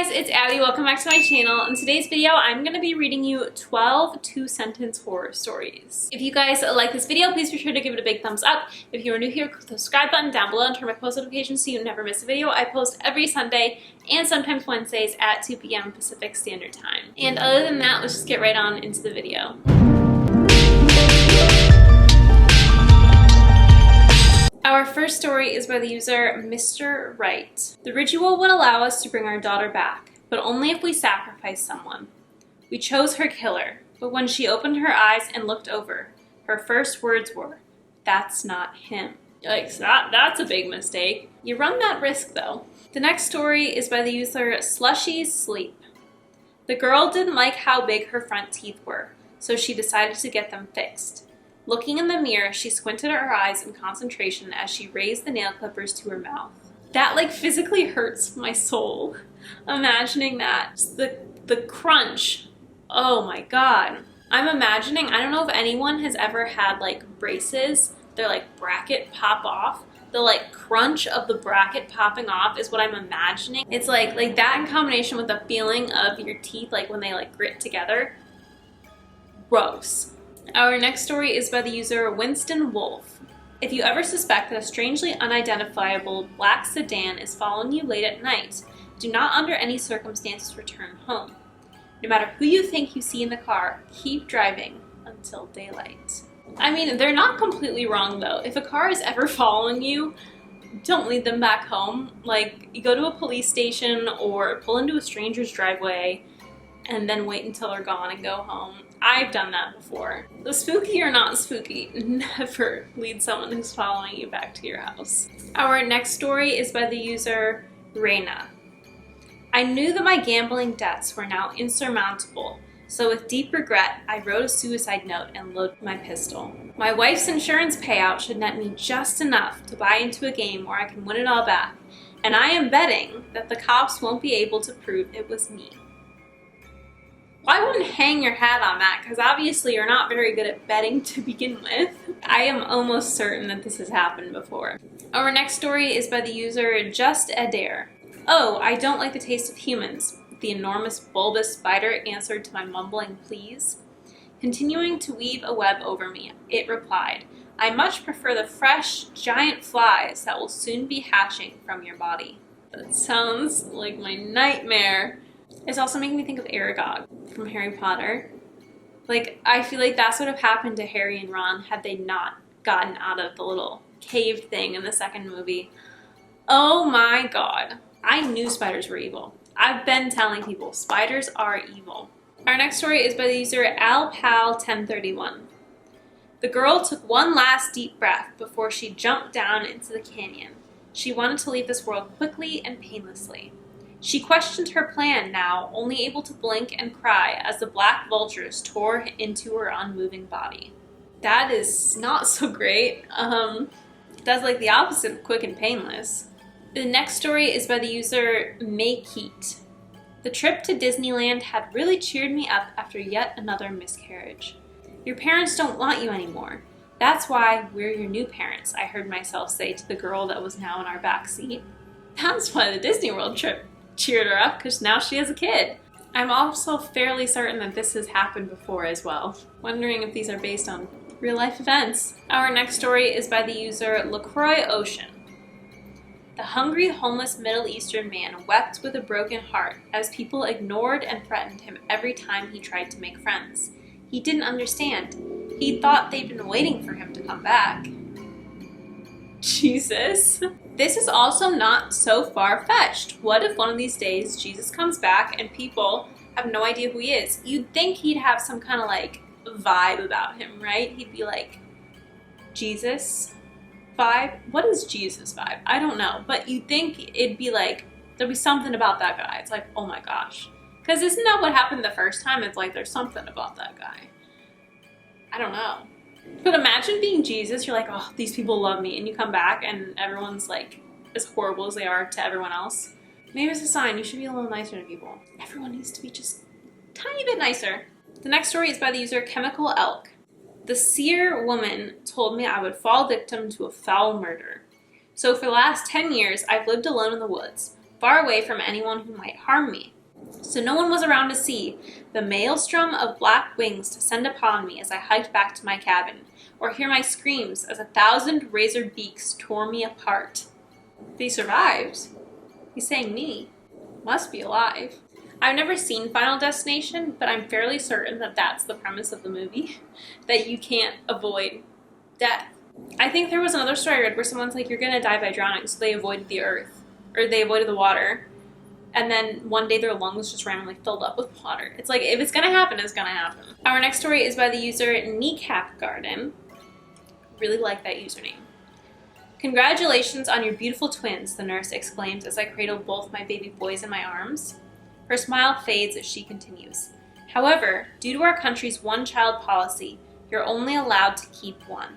Hey guys, it's Abby. Welcome back to my channel. In today's video, I'm going to be reading you 12 two-sentence horror stories. If you guys like this video, please be sure to give it a big thumbs up. If you are new here, click the subscribe button down below and turn my post notifications so you never miss a video. I post every Sunday and sometimes Wednesdays at 2 p.m. Pacific Standard Time. And other than that, let's just get right on into the video. Our first story is by the user Mr. Wright. The ritual would allow us to bring our daughter back, but only if we sacrificed someone. We chose her killer, but when she opened her eyes and looked over, her first words were, "That's not him." Like, that's a big mistake. You run that risk though. The next story is by the user Slushy's Sleep. The girl didn't like how big her front teeth were, so she decided to get them fixed. Looking in the mirror, she squinted her eyes in concentration as she raised the nail clippers to her mouth. That physically hurts my soul. Imagining that. The crunch. Oh my god. I'm imagining, I don't know if anyone has ever had braces, their bracket pop off. The crunch of the bracket popping off is what I'm imagining. It's like that in combination with the feeling of your teeth when they grit together. Gross. Our next story is by the user Winston Wolf. If you ever suspect that a strangely unidentifiable black sedan is following you late at night, do not under any circumstances return home. No matter who you think you see in the car, keep driving until daylight. I mean, they're not completely wrong though. If a car is ever following you, don't lead them back home. You go to a police station or pull into a stranger's driveway and then wait until they're gone and go home. I've done that before. The spooky or not spooky, never lead someone who's following you back to your house. Our next story is by the user Reina. I knew that my gambling debts were now insurmountable, so with deep regret, I wrote a suicide note and loaded my pistol. My wife's insurance payout should net me just enough to buy into a game where I can win it all back, and I am betting that the cops won't be able to prove it was me. I wouldn't hang your hat on that, because obviously you're not very good at betting to begin with. I am almost certain that this has happened before. Our next story is by the user Just Adair. Oh, I don't like the taste of humans, the enormous bulbous spider answered to my mumbling pleas. Continuing to weave a web over me, it replied, I much prefer the fresh, giant flies that will soon be hatching from your body. That sounds like my nightmare. It's also making me think of Aragog from Harry Potter. I feel like that's what would have happened to Harry and Ron had they not gotten out of the little cave thing in the second movie. Oh my god. I knew spiders were evil. I've been telling people spiders are evil. Our next story is by the user AlPal1031. The girl took one last deep breath before she jumped down into the canyon. She wanted to leave this world quickly and painlessly. She questioned her plan now, only able to blink and cry as the black vultures tore into her unmoving body. That is not so great. That's the opposite of quick and painless. The next story is by the user Maykeet. The trip to Disneyland had really cheered me up after yet another miscarriage. Your parents don't want you anymore. That's why we're your new parents, I heard myself say to the girl that was now in our back seat. That's why the Disney World trip cheered her up, because now she has a kid. I'm also fairly certain that this has happened before as well. Wondering if these are based on real life events. Our next story is by the user LaCroix Ocean. The hungry, homeless Middle Eastern man wept with a broken heart as people ignored and threatened him every time he tried to make friends. He didn't understand. He thought they'd been waiting for him to come back. Jesus. This is also not so far-fetched. What if one of these days Jesus comes back and people have no idea who he is? You'd think he'd have some kind of vibe about him, right? He'd be Jesus vibe? What is Jesus vibe? I don't know. But you'd think it'd be there'd be something about that guy. It's oh my gosh. Because isn't that what happened the first time? It's there's something about that guy. I don't know. But imagine being Jesus, you're oh, these people love me, and you come back and everyone's as horrible as they are to everyone else. Maybe it's a sign you should be a little nicer to people. Everyone needs to be just a tiny bit nicer. The next story is by the user Chemical Elk. The seer woman told me I would fall victim to a foul murder. So for the last 10 years, I've lived alone in the woods. far away from anyone who might harm me. So no one was around to see the maelstrom of black wings descend upon me as I hiked back to my cabin, or hear my screams as 1,000 razor beaks tore me apart. They survived. He's saying me. Must be alive. I've never seen Final Destination, but I'm fairly certain that that's the premise of the movie, that you can't avoid death. I think there was another story I read where someone's like, you're gonna die by drowning, so they avoided the earth, or they avoided the water, and then one day their lungs just randomly filled up with water. It's like, if it's gonna happen, it's gonna happen. Our next story is by the user Kneecap Garden. Really like that username. Congratulations on your beautiful twins, the nurse exclaims as I cradle both my baby boys in my arms. Her smile fades as she continues. However, due to our country's one-child policy, you're only allowed to keep one.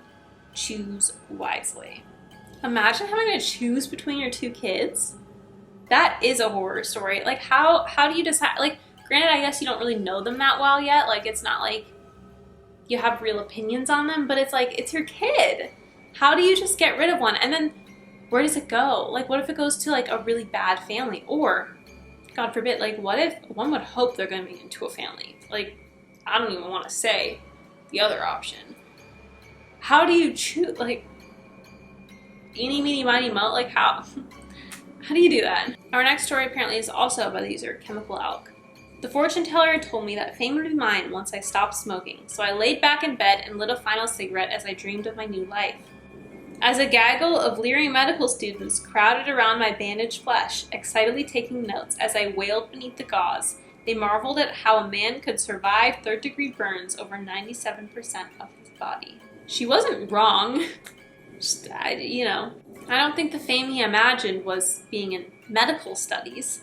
Choose wisely. Imagine having to choose between your two kids. That is a horror story. Like, how do you decide? Like, granted, I guess you don't really know them that well yet. Like, it's not like you have real opinions on them, but it's like, it's your kid. How do you just get rid of one? And then where does it go? Like, what if it goes to like a really bad family? Or, God forbid, like, what if one would hope they're going to be into a family? Like, I don't even want to say the other option. How do you choose? Like, eeny, meeny, miny, moe? Like, how? How do you do that? Our next story apparently is also by the user Chemical Elk. The fortune teller told me that fame would be mine once I stopped smoking, so I laid back in bed and lit a final cigarette as I dreamed of my new life. As a gaggle of leering medical students crowded around my bandaged flesh, excitedly taking notes as I wailed beneath the gauze, they marveled at how a man could survive third-degree burns over 97% of his body. She wasn't wrong. I don't think the fame he imagined was being in medical studies.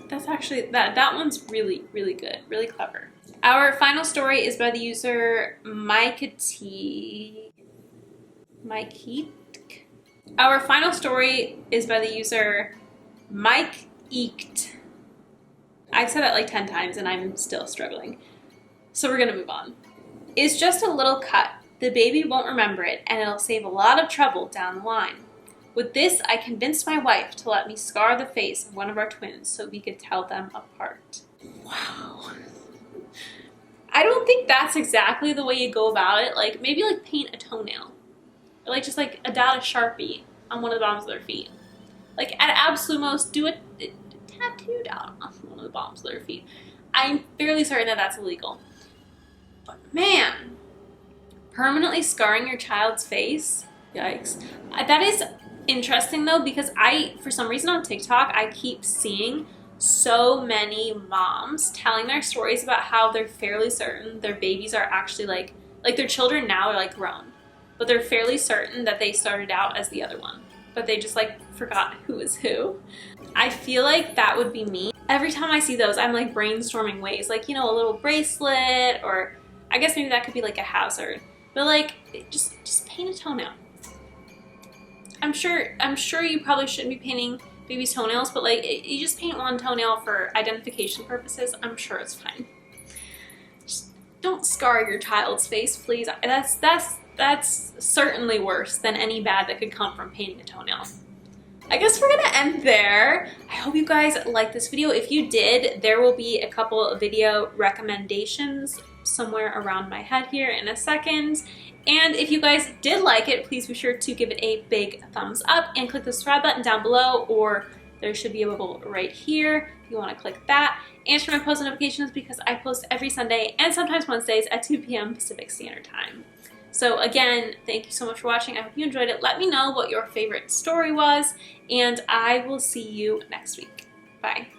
That's actually, that one's really, really good, really clever. Our final story is by the user Our final story is by the user Mike Eeked. I've said that like 10 times and I'm still struggling. So we're gonna move on. It's just a little cut. The baby won't remember it and it'll save a lot of trouble down the line. With this, I convinced my wife to let me scar the face of one of our twins so we could tell them apart. Wow. I don't think that's exactly the way you go about it. Like, maybe like paint a toenail. Or like just like a dot of Sharpie on one of the bottoms of their feet. Like at absolute most, do a tattoo down on one of the bottoms of their feet. I'm fairly certain that that's illegal. But man, permanently scarring your child's face? Yikes. That is interesting though, because for some reason on TikTok, I keep seeing so many moms telling their stories about how they're fairly certain their babies are actually like their children now are like grown, but they're fairly certain that they started out as the other one, but they just like forgot who is who. I feel like that would be me. Every time I see those, I'm like brainstorming ways, like, a little bracelet, or I guess maybe that could be like a hazard, but like just paint a toenail. I'm sure you probably shouldn't be painting baby's toenails, but like you just paint one toenail for identification purposes. I'm sure it's fine. Just don't scar your child's face, please. That's certainly worse than any bad that could come from painting a toenail. I guess we're gonna end there. I hope you guys liked this video. If you did, there will be a couple of video recommendations somewhere around my head here in a second. And if you guys did like it, please be sure to give it a big thumbs up and click the subscribe button down below, or there should be a bubble right here if you want to click that. And turn on post notifications because I post every Sunday and sometimes Wednesdays at 2 p.m. Pacific Standard Time. So again, thank you so much for watching. I hope you enjoyed it. Let me know what your favorite story was, and I will see you next week. Bye.